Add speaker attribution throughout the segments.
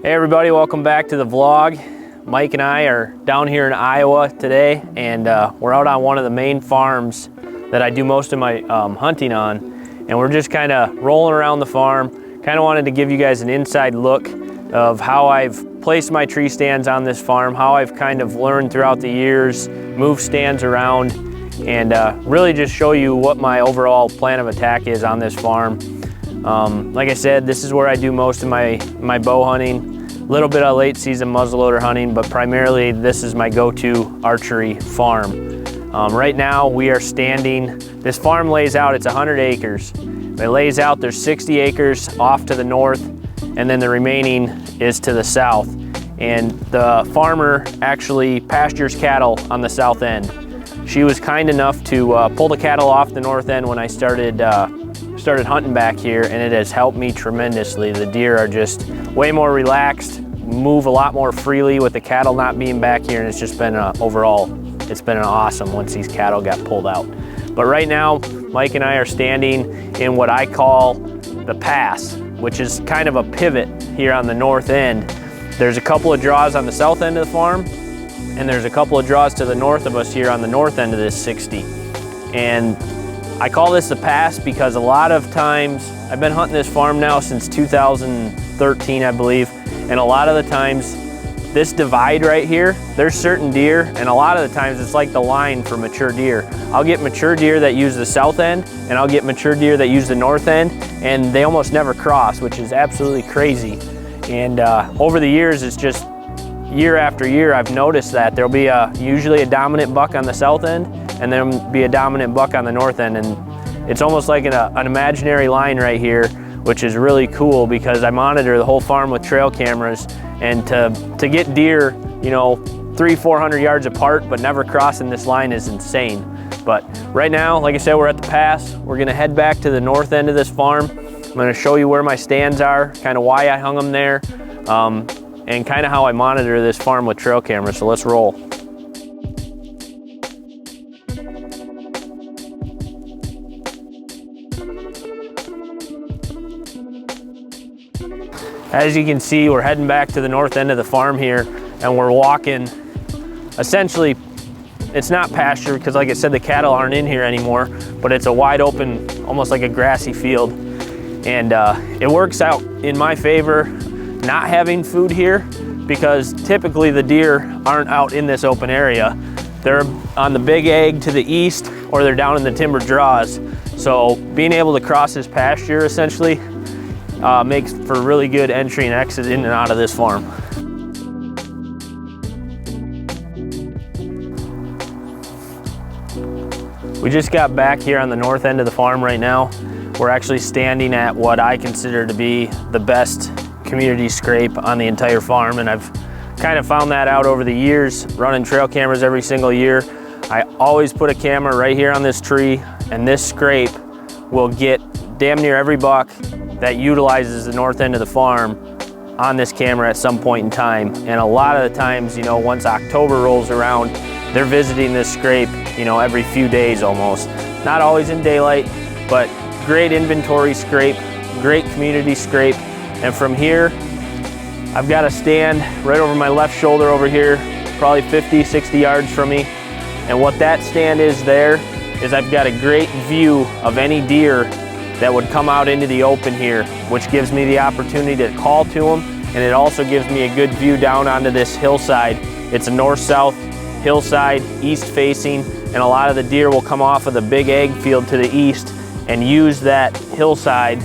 Speaker 1: Hey everybody, welcome back to the vlog. Mike and I are down here in Iowa today, and we're out on one of the main farms that I do most of my hunting on, and we're just kind of rolling around the farm. Kind of wanted to give you guys an inside look of how I've placed my tree stands on this farm, how I've kind of learned throughout the years, moved stands around, and really just show you what my overall plan of attack is on this farm. Like I said, this is where I do most of my bow hunting, a little bit of late season muzzleloader hunting, but primarily this is my go-to archery farm. Right now we are standing, this farm lays out, it's 100 acres. It lays out, there's 60 acres off to the north, and then the remaining is to the south. And the farmer actually pastures cattle on the south end. She was kind enough to pull the cattle off the north end when I started hunting back here, and it has helped me tremendously. The deer are just way more relaxed, move a lot more freely with the cattle not being back here, and it's just been overall, it's been awesome once these cattle got pulled out. But right now, Mike and I are standing in what I call the pass, which is kind of a pivot here on the north end. There's a couple of draws on the south end of the farm, and there's a couple of draws to the north of us here on the north end of this 60. And I call this the pass because a lot of times, I've been hunting this farm now since 2013, I believe, and a lot of the times, this divide right here, there's certain deer, and a lot of the times it's like the line for mature deer. I'll get mature deer that use the south end, and I'll get mature deer that use the north end, and they almost never cross, which is absolutely crazy. And over the years, it's just year after year, I've noticed that there'll be usually a dominant buck on the south end, and then be a dominant buck on the north end. And it's almost like an imaginary line right here, which is really cool because I monitor the whole farm with trail cameras, and to get deer, you know, 300-400 yards apart, but never crossing this line is insane. But right now, like I said, we're at the pass. We're gonna head back to the north end of this farm. I'm gonna show you where my stands are, kind of why I hung them there, and kind of how I monitor this farm with trail cameras. So let's roll. As you can see, we're heading back to the north end of the farm here, and we're walking, essentially, it's not pasture because like I said, the cattle aren't in here anymore, but it's a wide open, almost like a grassy field. And it works out in my favor not having food here because typically the deer aren't out in this open area. They're on the big egg to the east, or they're down in the timber draws. So being able to cross this pasture essentially makes for really good entry and exit in and out of this farm. We just got back here on the north end of the farm right now. We're actually standing at what I consider to be the best community scrape on the entire farm, and I've kind of found that out over the years, running trail cameras every single year. I always put a camera right here on this tree, and this scrape will get damn near every buck that utilizes the north end of the farm on this camera at some point in time. And a lot of the times, you know, once October rolls around, they're visiting this scrape, you know, every few days almost. Not always in daylight, but great inventory scrape, great community scrape. And from here, I've got a stand right over my left shoulder over here, probably 50, 60 yards from me. And what that stand is there is I've got a great view of any deer that would come out into the open here, which gives me the opportunity to call to them, and it also gives me a good view down onto this hillside. It's a north-south hillside, east-facing, and a lot of the deer will come off of the big egg field to the east and use that hillside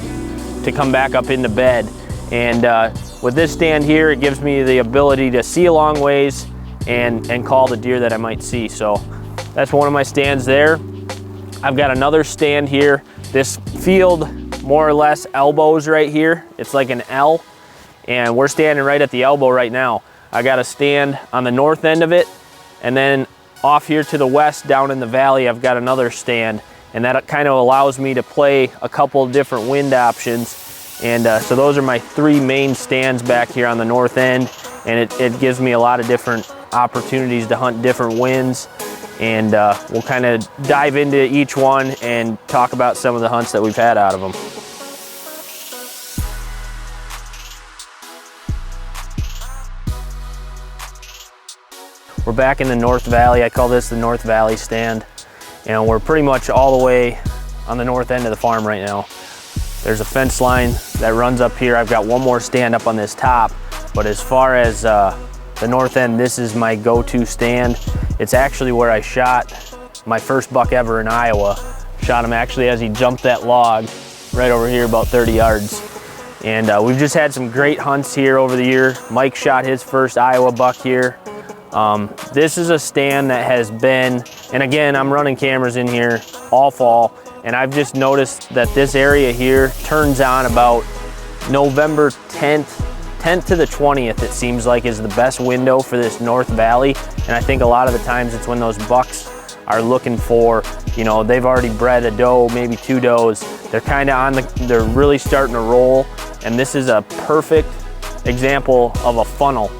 Speaker 1: to come back up into bed. And with this stand here, it gives me the ability to see a long ways and call the deer that I might see. So that's one of my stands there. I've got another stand here. This field more or less elbows right here. It's like an L, and we're standing right at the elbow right now. I got a stand on the north end of it, and then off here to the west down in the valley, I've got another stand, and that kind of allows me to play a couple of different wind options. And so those are my three main stands back here on the north end, and it gives me a lot of different opportunities to hunt different winds. And we'll kind of dive into each one and talk about some of the hunts that we've had out of them. We're back in the North Valley. I call this the North Valley stand. And we're pretty much all the way on the north end of the farm right now. There's a fence line that runs up here. I've got one more stand up on this top, but as far as the north end, this is my go-to stand. It's actually where I shot my first buck ever in Iowa. Shot him actually as he jumped that log right over here about 30 yards. And we've just had some great hunts here over the year. Mike shot his first Iowa buck here. This is a stand that has been, and again, I'm running cameras in here all fall, and I've just noticed that this area here turns on about November 10th to the 20th, it seems like, is the best window for this North Valley. And I think a lot of the times it's when those bucks are looking for, you know, they've already bred a doe, maybe two does. They're kind of on they're really starting to roll. And this is a perfect example of a funnel.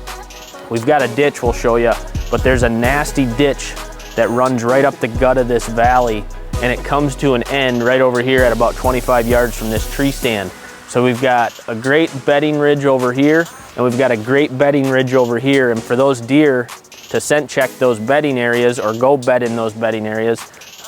Speaker 1: We've got a ditch we'll show you, but there's a nasty ditch that runs right up the gut of this valley, and it comes to an end right over here at about 25 yards from this tree stand. So we've got a great bedding ridge over here, and we've got a great bedding ridge over here. And for those deer to scent check those bedding areas or go bed in those bedding areas,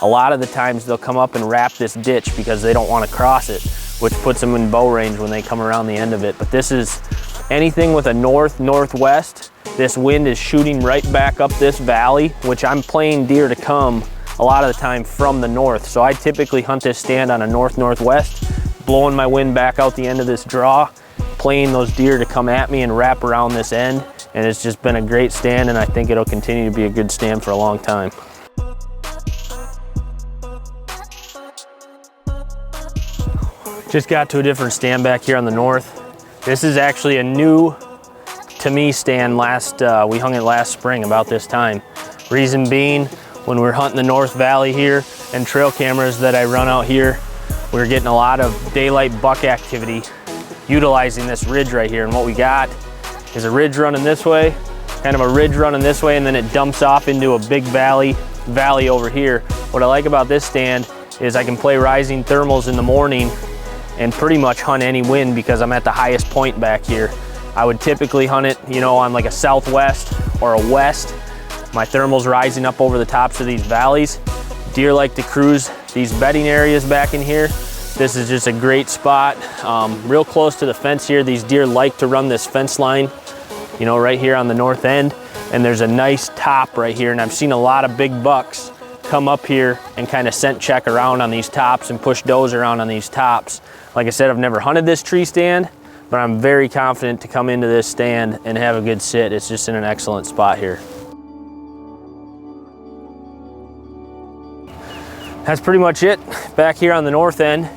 Speaker 1: a lot of the times they'll come up and wrap this ditch because they don't want to cross it, which puts them in bow range when they come around the end of it. But this is anything with a north-northwest. This wind is shooting right back up this valley, which I'm playing deer to come a lot of the time from the north. So I typically hunt this stand on a north-northwest, blowing my wind back out the end of this draw, playing those deer to come at me and wrap around this end. And it's just been a great stand, and I think it'll continue to be a good stand for a long time. Just got to a different stand back here on the north. This is actually a new to me stand. We hung it last spring about this time. Reason being, when we were hunting the North Valley here and trail cameras that I run out here, we were getting a lot of daylight buck activity utilizing this ridge right here. And what we got is a ridge running this way, kind of a ridge running this way, and then it dumps off into a big valley over here. What I like about this stand is I can play rising thermals in the morning and pretty much hunt any wind because I'm at the highest point back here. I would typically hunt it, you know, on like a southwest or a west. My thermal's rising up over the tops of these valleys. Deer like to cruise these bedding areas back in here. This is just a great spot, real close to the fence here. These deer like to run this fence line, you know, right here on the north end. And there's a nice top right here, and I've seen a lot of big bucks come up here and kind of scent check around on these tops and push does around on these tops. Like I said, I've never hunted this tree stand, but I'm very confident to come into this stand and have a good sit. It's just in an excellent spot here. That's pretty much it back here on the north end.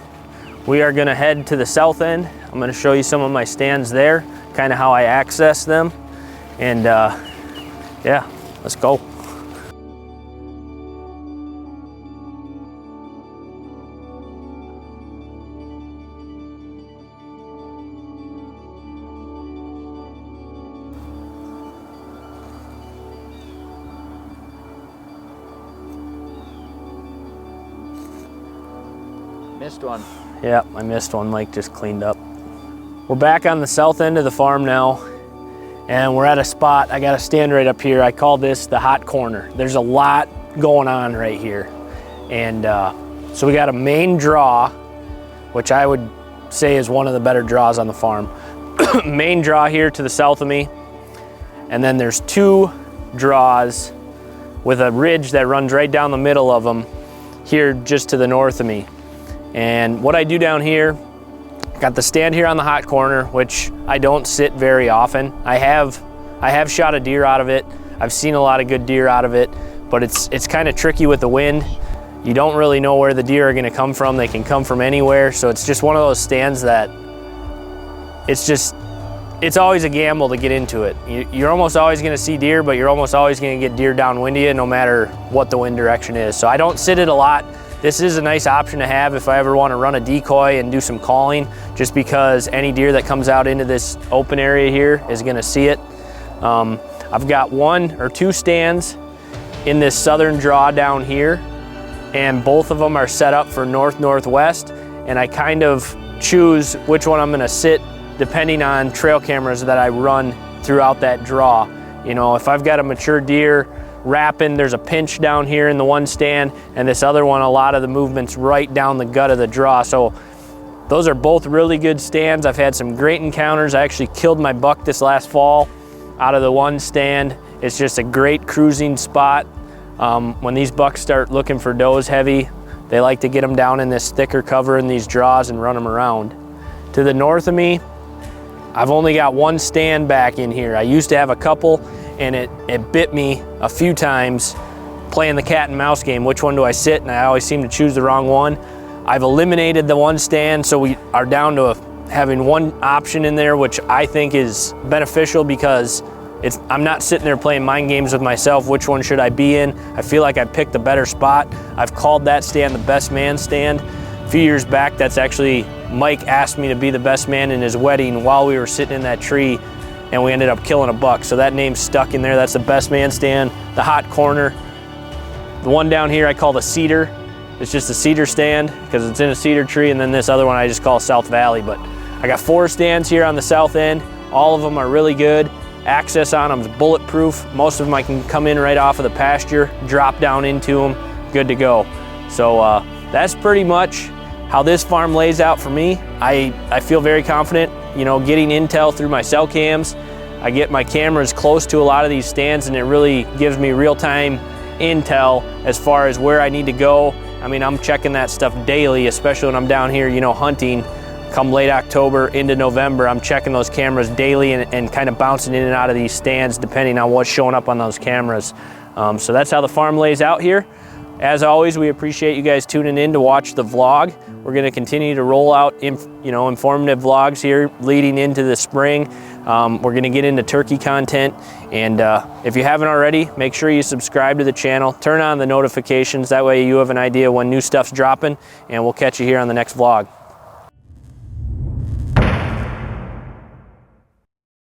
Speaker 1: We are gonna head to the south end. I'm gonna show you some of my stands there, kind of how I access them. And yeah, let's go.
Speaker 2: Missed one.
Speaker 1: Yeah, I missed one. Mike just cleaned up. We're back on the south end of the farm now, and we're at a spot. I got a stand right up here. I call this the hot corner. There's a lot going on right here. And so we got a main draw, which I would say is one of the better draws on the farm. Main draw here to the south of me. And then there's two draws with a ridge that runs right down the middle of them here just to the north of me. And what I do down here, got the stand here on the hot corner, which I don't sit very often. I have shot a deer out of it. I've seen a lot of good deer out of it, but it's kind of tricky with the wind. You don't really know where the deer are gonna come from. They can come from anywhere. So it's just one of those stands that it's always a gamble to get into it. You're almost always gonna see deer, but you're almost always gonna get deer downwind of you no matter what the wind direction is. So I don't sit it a lot. This is a nice option to have if I ever want to run a decoy and do some calling, just because any deer that comes out into this open area here is going to see it. I've got one or two stands in this southern draw down here, and both of them are set up for north-northwest, and I kind of choose which one I'm going to sit depending on trail cameras that I run throughout that draw. You know, if I've got a mature deer wrapping, there's a pinch down here in the one stand, and this other one, a lot of the movement's right down the gut of the draw. So those are both really good stands. I've had some great encounters. I actually killed my buck this last fall out of the one stand. It's just a great cruising spot. When these bucks start looking for does heavy, they like to get them down in this thicker cover in these draws and run them around. To the north of me, I've only got one stand back in here. I used to have a couple, and it bit me a few times playing the cat and mouse game. Which one do I sit? And I always seem to choose the wrong one. I've eliminated the one stand, so we are down to having one option in there, which I think is beneficial because I'm not sitting there playing mind games with myself. Which one should I be in? I feel like I picked a better spot. I've called that stand the best man stand. A few years back, that's actually, Mike asked me to be the best man in his wedding while we were sitting in that tree, and we ended up killing a buck. So that name's stuck in there. That's the best man stand. The hot corner. The one down here I call the cedar. It's just a cedar stand because it's in a cedar tree, and then this other one I just call South Valley. But I got 4 stands here on the south end. All of them are really good. Access on them is bulletproof. Most of them I can come in right off of the pasture, drop down into them, good to go. So that's pretty much how this farm lays out for me. I feel very confident, you know, getting intel through my cell cams. I get my cameras close to a lot of these stands, and it really gives me real-time intel as far as where I need to go. I mean, I'm checking that stuff daily, especially when I'm down here, you know, hunting. Come late October into November, I'm checking those cameras daily and kind of bouncing in and out of these stands depending on what's showing up on those cameras. So that's how the farm lays out here. As always, we appreciate you guys tuning in to watch the vlog. We're going to continue to roll out informative vlogs here leading into the spring. We're going to get into turkey content, and if you haven't already, make sure you subscribe to the channel, turn on the notifications, that way you have an idea when new stuff's dropping, and we'll catch you here on the next vlog.